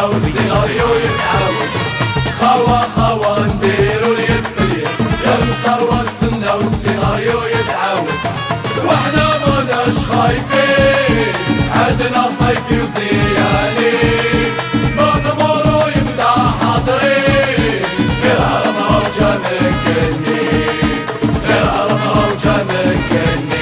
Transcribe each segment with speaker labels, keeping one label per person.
Speaker 1: والسيناريو يتعاود خوا نديرو اليد في اليد يا النصر والسنة والسيناريو يتعاود وحنا ماناش خايفين عندنا صيفي وزياني مضمورو يبدا حاضرين غير هرمها وجا مكني غير هرمها وجا مكني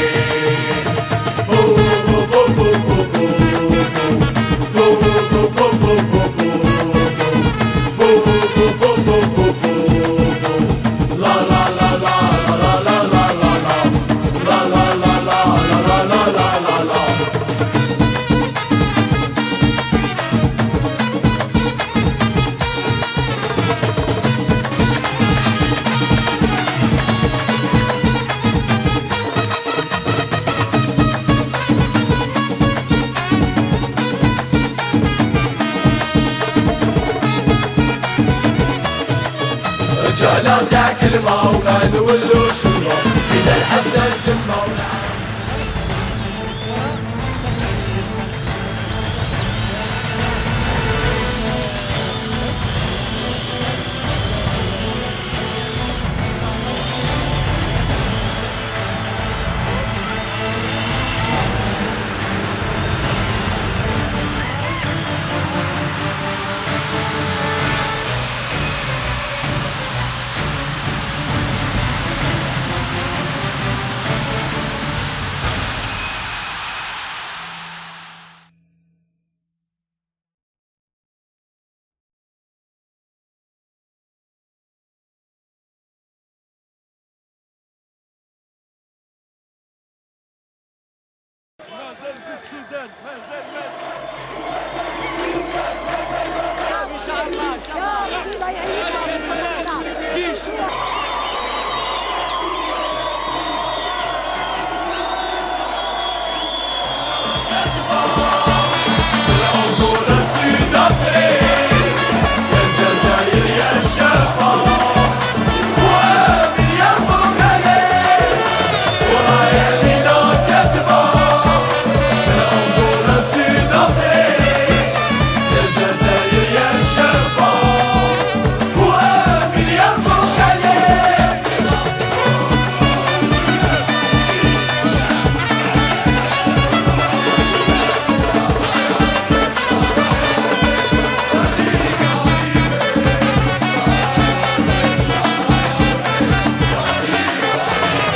Speaker 1: رجالة تاع كلمة ولا نولو شنو إذا الحبة الذمة
Speaker 2: مازال في السودان مازال ان شاء الله ان شاء الله جيش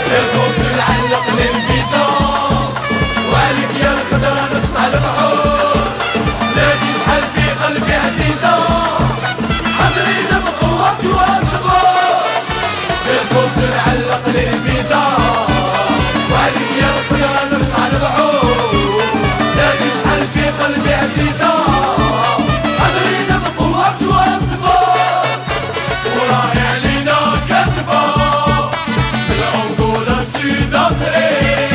Speaker 2: الفوز نعلق للفيزا وعليك يا الخضرة نقطع البحور نادي شحال في قلبي عزيزة حاضرين بقوة وصبر الفوز نعلق للفيزا وعليك يا الخضرة نقطع البحور نادي شحال في قلبي عزيزة حاضرين بقوة وصبر وراهي علينا كاتبة Sud-Afrique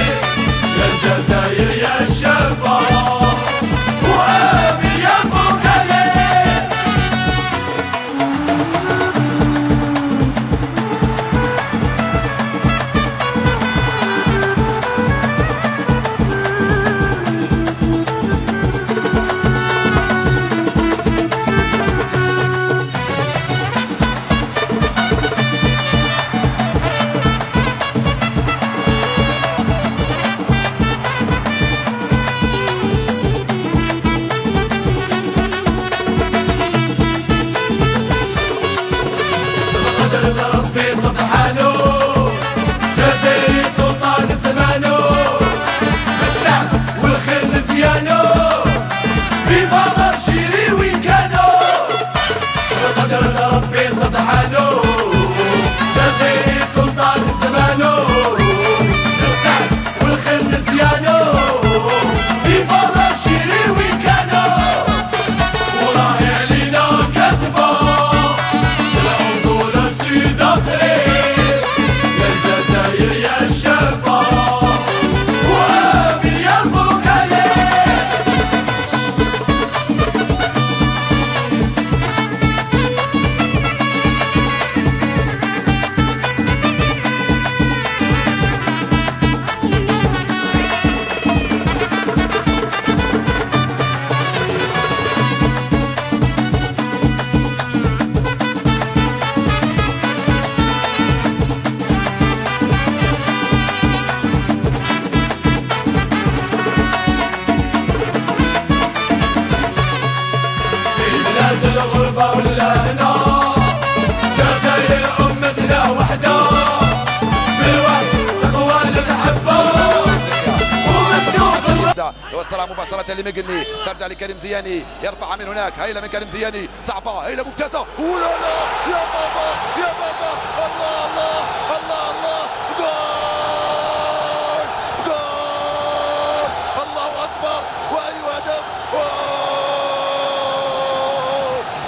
Speaker 3: مقلني، ترجع لكريم زياني، يرفعها من هناك، هيله من كريم زياني، صعبه، هيله ممتازه، ولا لا يا بابا يا بابا، الله الله الله الله، جول جول، الله اكبر، واي هدف،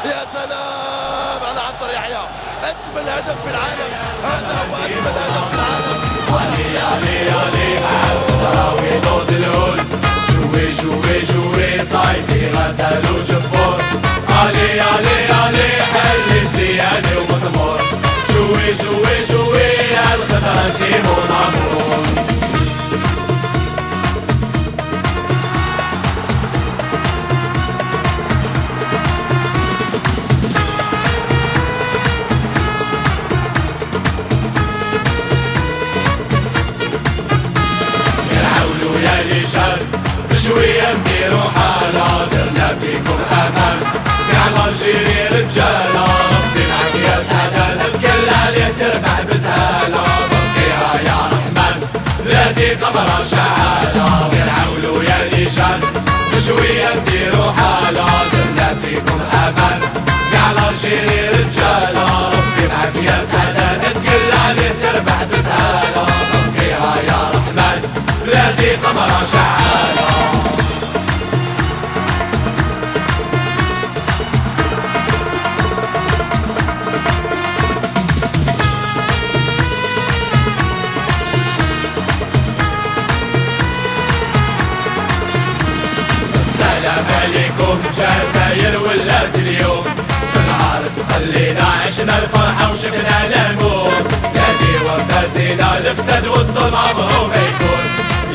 Speaker 3: يا سلام على عنتر يحيى، اجمل هدف في العالم، هذا هو اجمل هدف في العالم.
Speaker 2: علي علي علي الخضراوي نوض الهول، جوي جوي جوي صايدي غزال وجبور، علي علي علي حل زيادي ومضمور، جوي جوي جوي الخضرا تيمون عمور. يا ليشان بشوية نديرو حالة، درنا فيكم أمان قاع الجيري رجالة، ربي معاك يا سعادة نتكل عليه تربح بسهالة، ربيها يا رحمن بلادي قمرة شعالة، غير عولو يا ليشان بشوية نديرو حالة، درنا فيكم أمان قاع الجيري رجالة، ربي معاك يا سعادة نتكل عليه تربح بسهالة، ربيها يا رحمن بلادي قمرة شعالة. السلام عليكم جزاير ولات اليوم، بالعرس خلينا عشنا الفرحة وشفنا الهموم، نادي وفازينا الفساد والظلم عمره ما يكون،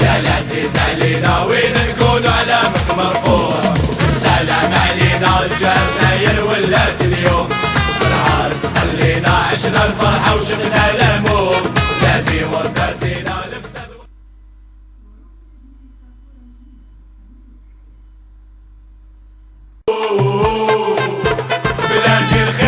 Speaker 2: يا العزيز علينا وين نكون علامك مرفوع. السلام علينا الجزاير ولات اليوم، بالعرس خلينا عشنا الفرحة وشفنا الهموم،